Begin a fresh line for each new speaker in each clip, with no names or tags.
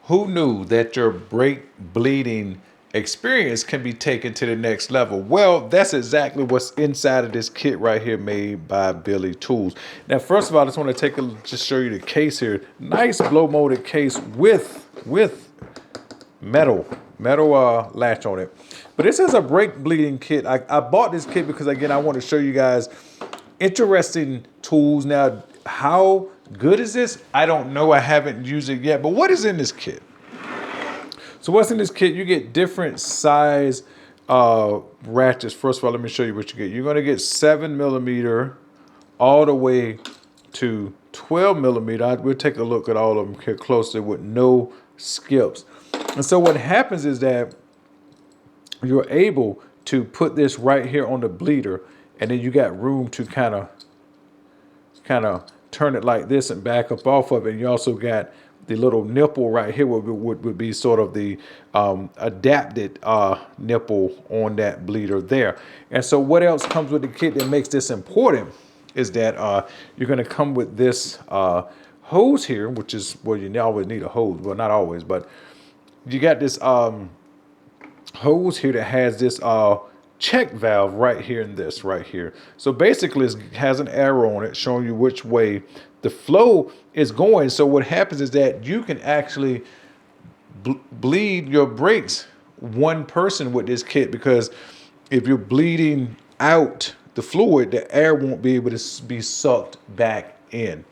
Who knew that your brake bleeding experience can be taken to the next level? Well, that's exactly what's inside of this kit right here, made by Bilitools. Now, first of all, I just want to just show you the case here. Nice blow molded case with metal latch on it. But this is a brake bleeding kit. I bought this kit because, again, I want to show you guys interesting tools. Now, how good is this? I don't know. I haven't used it yet. But what is in this kit? So what's in this kit? You get different size ratchets. First of all, let me show you what you get. You're going to get 7mm all the way to 12mm. We'll take a look at all of them here closely with no skips. And so what happens is that you're able to put this right here on the bleeder, and then you got room to kind of turn it like this and back up off of it. And you also got the little nipple right here would be sort of the adapted nipple on that bleeder there. And so what else comes with the kit that makes this important is that you're going to come with this hose here, which is, well, you always need a hose. Well, not always, but you got this hose here that has this check valve right here and this right here. So basically it has an arrow on it showing you which way the flow is going. So what happens is that you can actually bleed your brakes one person with this kit, because if you're bleeding out the fluid, the air won't be able to be sucked back in.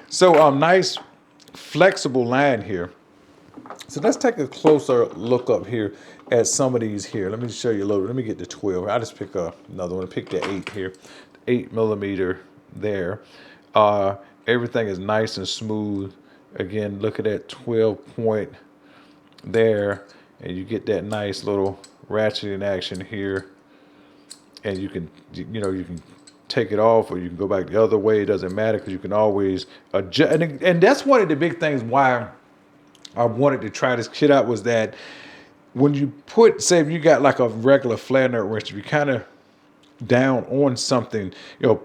So nice flexible line here. So let's take a closer look up here at some of these here. Let me show you a little. Let me get the 12. I just pick another one. Pick the 8 here. 8mm there. Everything is nice and smooth. Again, look at that 12 point there, and you get that nice little ratcheting action here. And you can, you can take it off, or you can go back the other way. It doesn't matter, because you can always adjust. And that's one of the big things why I wanted to try this kit out, was that when you put, say if you got like a regular flat nut wrench, if you kind of down on something,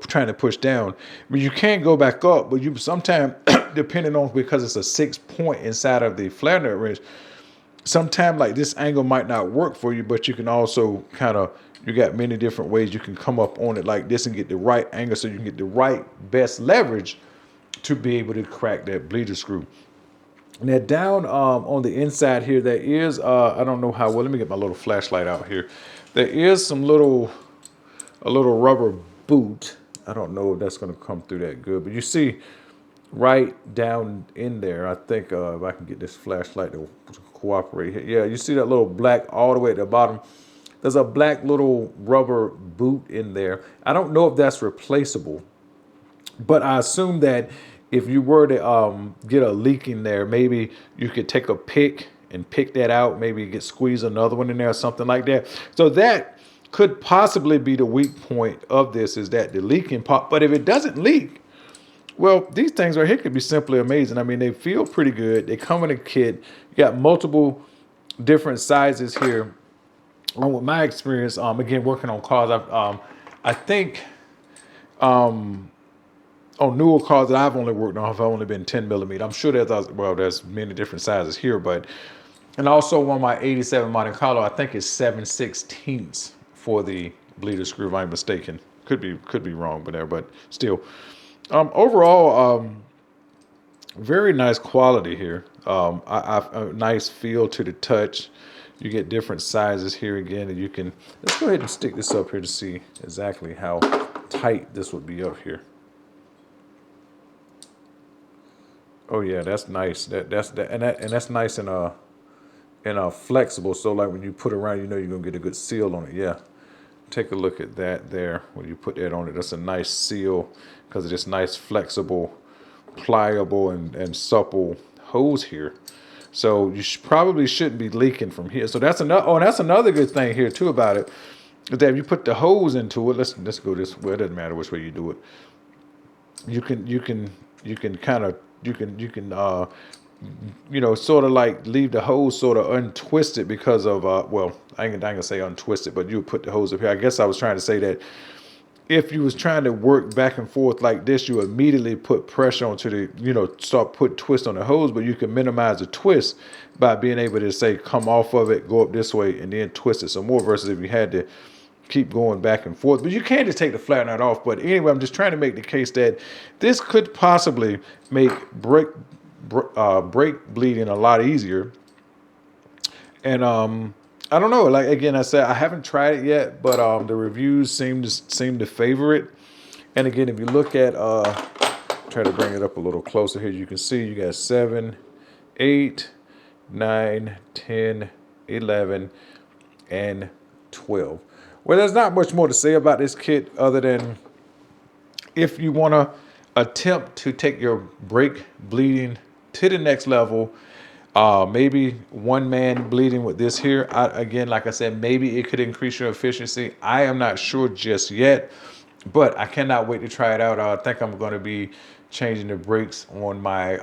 trying to push down, I mean, you can't go back up, but you sometimes, depending on, because it's a 6 point inside of the flat nut wrench, sometimes like this angle might not work for you, but you can also you got many different ways you can come up on it like this and get the right angle, so you can get the right best leverage to be able to crack that bleeder screw. Now down on the inside here, there is, I don't know how well, let me get my little flashlight out here. There is a little rubber boot. I don't know if that's going to come through that good, but you see right down in there, I think if I can get this flashlight to cooperate here. Yeah, you see that little black all the way at the bottom. There's a black little rubber boot in there. I don't know if that's replaceable, but I assume that if you were to get a leak in there, maybe you could take a pick and pick that out, maybe squeeze another one in there or something like that. So that could possibly be the weak point of this, is that the leaking part. But if it doesn't leak, well, these things right here could be simply amazing. I mean, they feel pretty good. They come in a kit. You got multiple different sizes here. With my experience, again, working on cars, I think on newer cars that I've only worked on, have only been 10mm. I'm sure there's many different sizes here, and also on my 87 Monte Carlo, I think it's 7/16 for the bleeder screw, if I'm mistaken. Could be wrong, but still, overall, very nice quality here. A nice feel to the touch. You get different sizes here again, and you can, let's go ahead and stick this up here to see exactly how tight this would be up here. Oh yeah, that's nice. That's nice and flexible. So like when you put it around, you're gonna get a good seal on it. Yeah, take a look at that there. When you put that on it, that's a nice seal because of this nice flexible, pliable and supple hose here. So you probably shouldn't be leaking from here. So that's another. Oh, and that's another good thing here too about it, is that if you put the hose into it, let's go this way. It doesn't matter which way you do it. You can kind of sort of like leave the hose sort of untwisted because of well, I ain't gonna say untwisted, but you put the hose up here. I guess I was trying to say that if you was trying to work back and forth like this, you immediately put pressure onto the, start put twist on the hose, but you can minimize the twist by being able to say, come off of it, go up this way, and then twist it some more, versus if you had to keep going back and forth. But you can just take the flat nut off. But anyway, I'm just trying to make the case that this could possibly make brake bleeding a lot easier. And I don't know. Like, again, I said I haven't tried it yet, but the reviews seem to favor it. And again, if you look at try to bring it up a little closer here, you can see you got 7, 8, 9, 10, 11, and 12. Well, there's not much more to say about this kit other than if you want to attempt to take your brake bleeding to the next level, maybe one man bleeding with this here. Again, like I said, maybe it could increase your efficiency. I am not sure just yet, but I cannot wait to try it out. I think I'm going to be changing the brakes on my,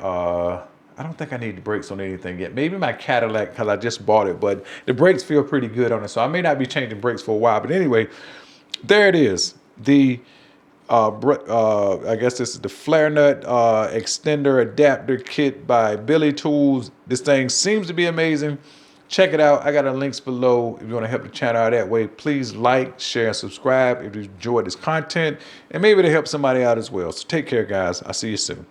I don't think I need the brakes on anything yet. Maybe my Cadillac, because I just bought it, but the brakes feel pretty good on it. So I may not be changing brakes for a while. But anyway, there it is. The I guess this is the flare nut extender adapter kit by Bilitools. This thing seems to be amazing. Check it out. I got the links below. If you want to help the channel out that way, please like, share, and subscribe if you enjoyed this content, and maybe to help somebody out as well. So take care, guys. I'll see you soon.